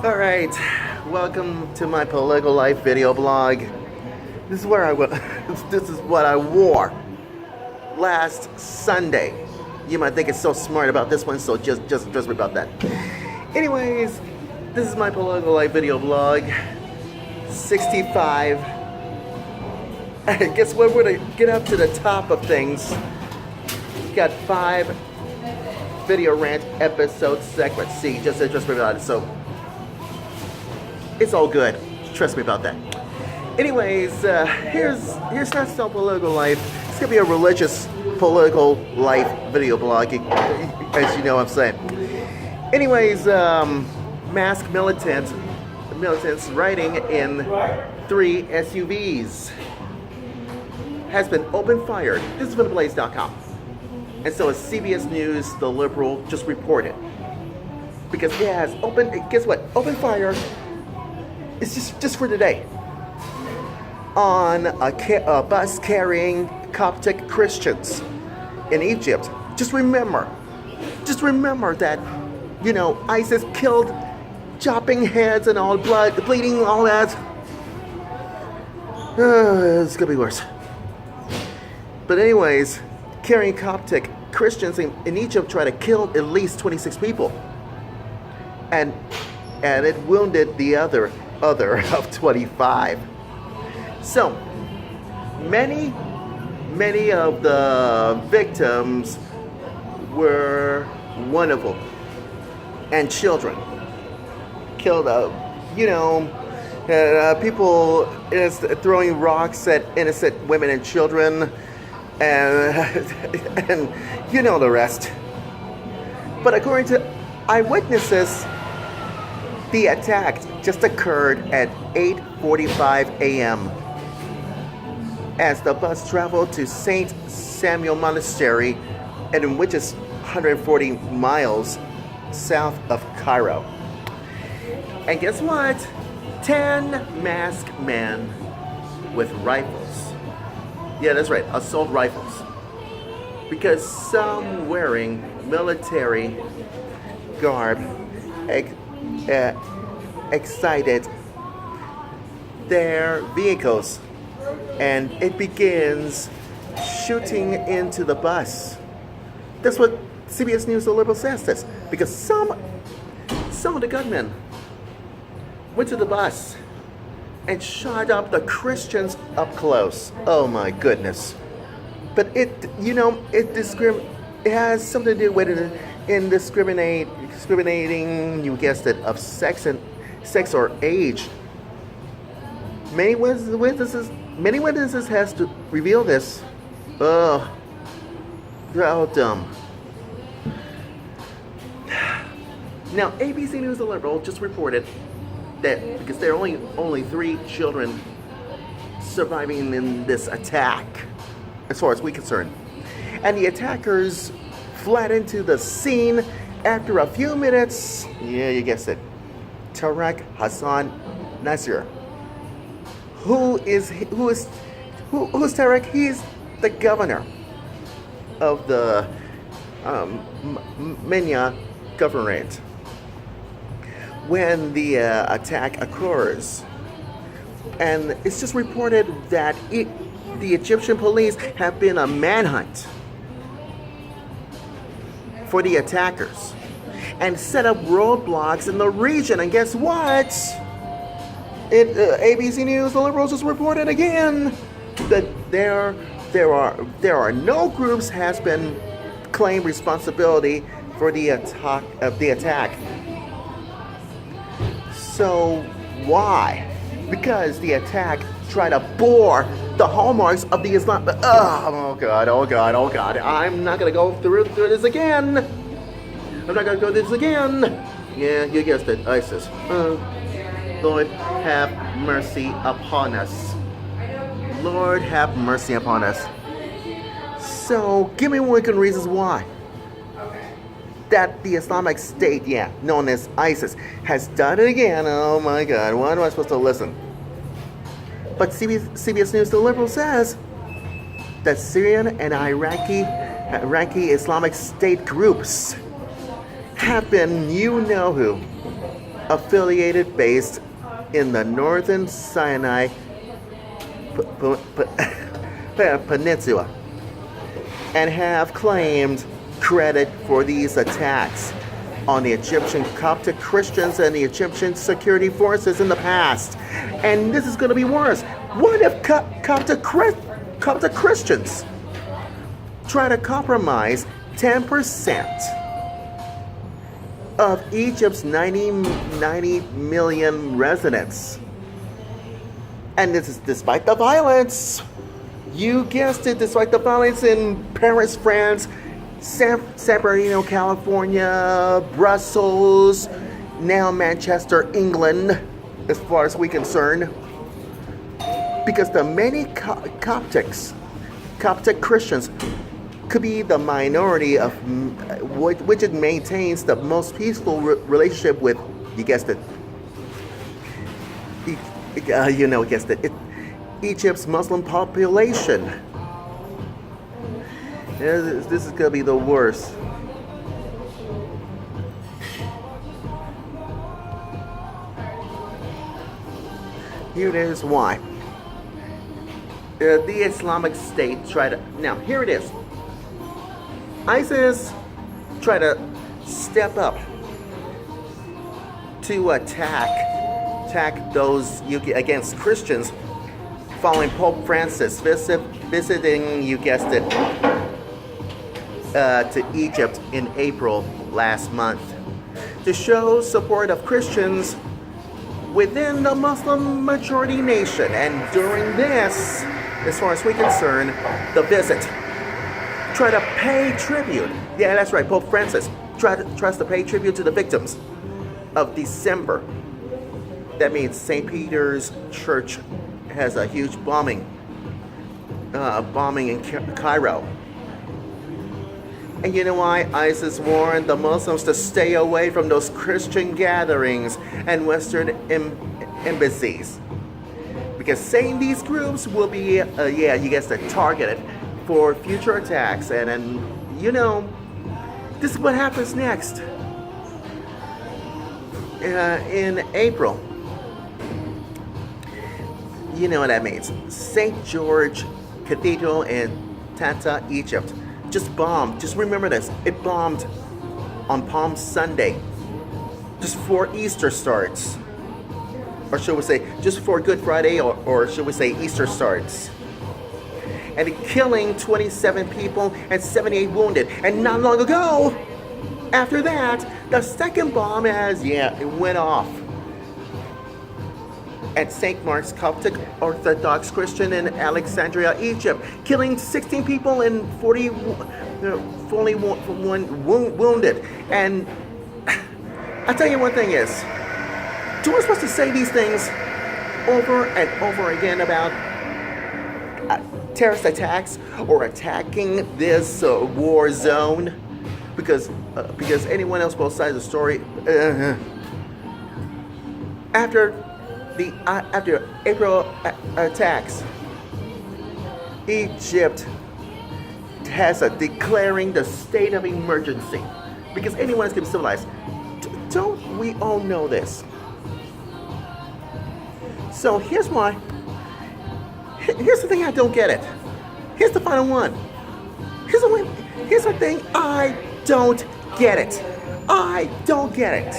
All right, welcome to my political life video blog. This is where I this is what I wore last Sunday. You might think it's so smart about this one, so just trust me about that. Anyways, this is my political life video blog. 65. And guess what? We're gonna get up to the top of things. Got 5 video rant episode segments. See, just trust me about it. So it's all good. Trust me about that. Anyways, here's not so political life. It's gonna be a religious political life video blog, as you know what I'm saying. Anyways, masked militants riding in 3 SUVs has been open fired. This is from theblaze.com. And so it's CBS News, The Liberal, just reported. Because it has guess what? Open fire. It's just for today. On a bus carrying Coptic Christians in Egypt. Just remember that, ISIS killed, chopping heads and all, blood, bleeding, all that. It's gonna be worse. But anyways, carrying Coptic Christians in Egypt tried to kill at least 26 people. And it wounded the other of 25. So many of the victims were vulnerable and children killed. People is throwing rocks at innocent women and children, and you know the rest. But according to eyewitnesses, the attack just occurred at 8:45 a.m. as the bus traveled to St. Samuel Monastery, and which is 140 miles south of Cairo. And guess what? 10 masked men with rifles. Yeah, that's right, assault rifles. Because some wearing military garb excited their vehicles, and it begins shooting into the bus. That's what CBS News The Liberal says this, because some of the gunmen went to the bus and shot up the Christians up close. Oh my goodness. But it has something to do with it discriminating, you guessed it, of sex or age. Many witnesses has to reveal this. Ugh. How dumb. Now, ABC News The Liberal just reported that because there are only 3 children surviving in this attack, as far as we're concerned. And the attackers fled into the scene after a few minutes. Yeah, you guessed it. Tarek Hassan Nasir. Who's Tarek? He's the governor of the Menya governorate. When the attack occurs, and it's just reported that the Egyptian police have been a manhunt for the attackers and set up roadblocks in the region. And guess what? ABC News, The Liberals just reported again that there are no groups has been claimed responsibility for the attack. So why? Because the attack tried to bore the hallmarks of the Islam. Oh God! I'm not gonna go through this again. Yeah, you guessed it, ISIS. Lord, have mercy upon us. Lord, have mercy upon us. So, give me one good reasons why that the Islamic State, known as ISIS, has done it again. Oh my God, why am I supposed to listen? But CBS News The Liberal says that Syrian and Iraqi Islamic State groups have been, you know who, affiliated based in the northern Sinai Peninsula and have claimed credit for these attacks on the Egyptian Coptic Christians and the Egyptian security forces in the past. And this is going to be worse. What if Coptic Christians try to compromise 10% of Egypt's 90 million residents? And this is despite the violence. You guessed it, despite the violence in Paris, France, San Bernardino, California, Brussels, now Manchester, England, as far as we're concerned. Because the many Coptic Christians could be the minority of which it maintains the most peaceful relationship with, you guessed it, Egypt's Muslim population. This is going to be the worst. Here it is why. The Islamic State tried to... Now, here it is. ISIS tried to step up to attack those against Christians following Pope Francis visiting, you guessed it, to Egypt in April last month to show support of Christians within the Muslim majority nation. And during this, as far as we're concerned, the visit tried to pay tribute. Yeah, that's right, Pope Francis tries to pay tribute to the victims of December. That means St. Peter's Church has a huge bombing in Cairo. And you know why? ISIS warned the Muslims to stay away from those Christian gatherings and Western embassies. Because saying these groups will be, you guessed it, targeted for future attacks. And you know, this is what happens next. In April, you know what that means. St. George Cathedral in Tanta, Egypt, just bombed. Just remember this. It bombed on Palm Sunday, just before Easter starts. Or should we say, just before Good Friday, or should we say Easter starts. And killing 27 people and 78 wounded. And not long ago, after that, the second bomb it went off at St. Mark's Coptic Orthodox Christian in Alexandria, Egypt, killing 16 people and 41 wounded. And I'll tell you one thing is, do we supposed to say these things over and over again about terrorist attacks or attacking this war zone? Because anyone else both sides of the story, after April attacks, Egypt has declaring the state of emergency because anyone is going to be civilized. Don't we all know this? So here's why. Here's the thing I don't get it. Here's the final one. Here's the thing I don't get it. I don't get it.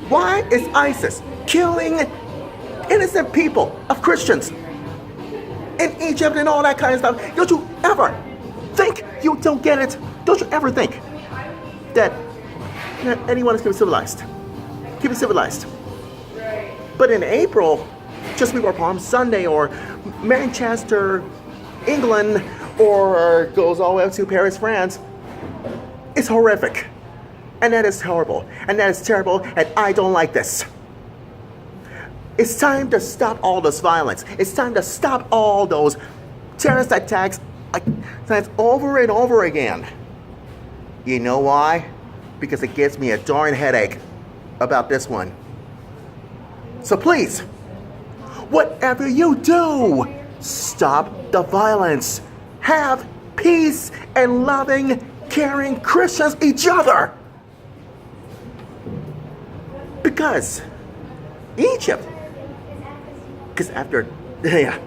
Why is ISIS killing innocent people of Christians in Egypt and all that kind of stuff? Don't you ever think you don't get it? Don't you ever think that anyone is going to be civilized? Keep it civilized. But in April, just before Palm Sunday, or Manchester, England, or goes all the way up to Paris, France, it's horrific. And that is horrible. And that is terrible. And I don't like this. It's time to stop all this violence. It's time to stop all those terrorist attacks over and over again. You know why? Because it gives me a darn headache about this one. So please, whatever you do, stop the violence. Have peace and loving, caring Christians each other. Because Because Egypt, because after, yeah,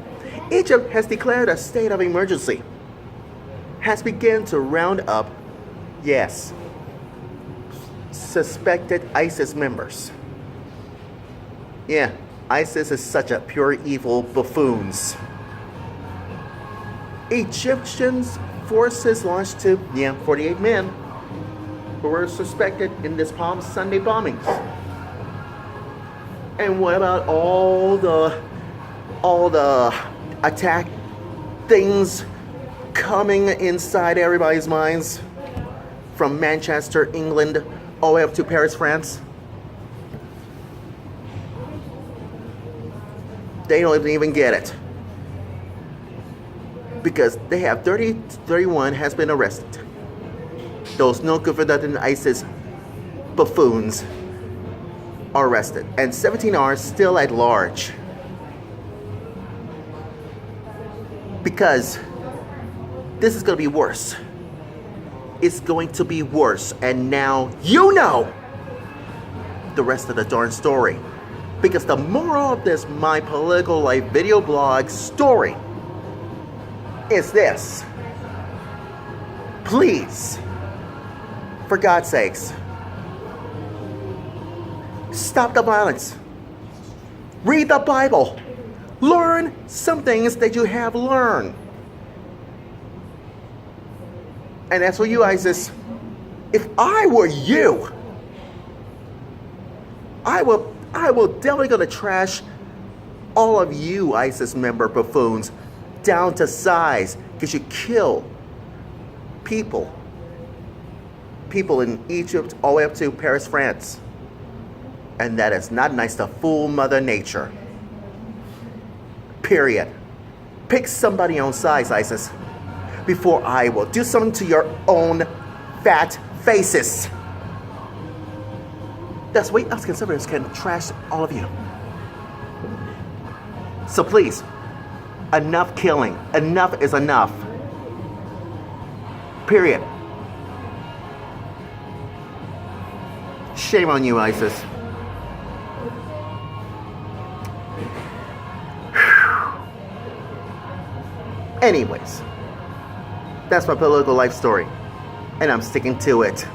Egypt has declared a state of emergency, has begun to round up, yes, suspected ISIS members. Yeah, ISIS is such a pure evil buffoons. Egyptians forces launched 48 men who were suspected in this Palm Sunday bombings. And what about all the attack things coming inside everybody's minds from Manchester, England, all the way up to Paris, France? They don't even get it. Because they have 31 has been arrested. Those no good for nothing ISIS buffoons are arrested. And 17 are still at large. Because this is going to be worse. It's going to be worse. And now you know the rest of the darn story. Because the moral of this My Political Life video blog story is this. Please, for God's sakes, stop the violence. Read the Bible. Learn some things that you have learned. And as for you, ISIS, if I were you, I will definitely gonna trash all of you ISIS member buffoons down to size, because you kill people in Egypt all the way up to Paris, France. And that is not nice to fool Mother Nature. Period. Pick somebody on size, ISIS, before I will do something to your own fat faces. That's why us conservatives can trash all of you. So please, enough killing. Enough is enough. Period. Shame on you, ISIS. Anyways, that's my political life story, and I'm sticking to it.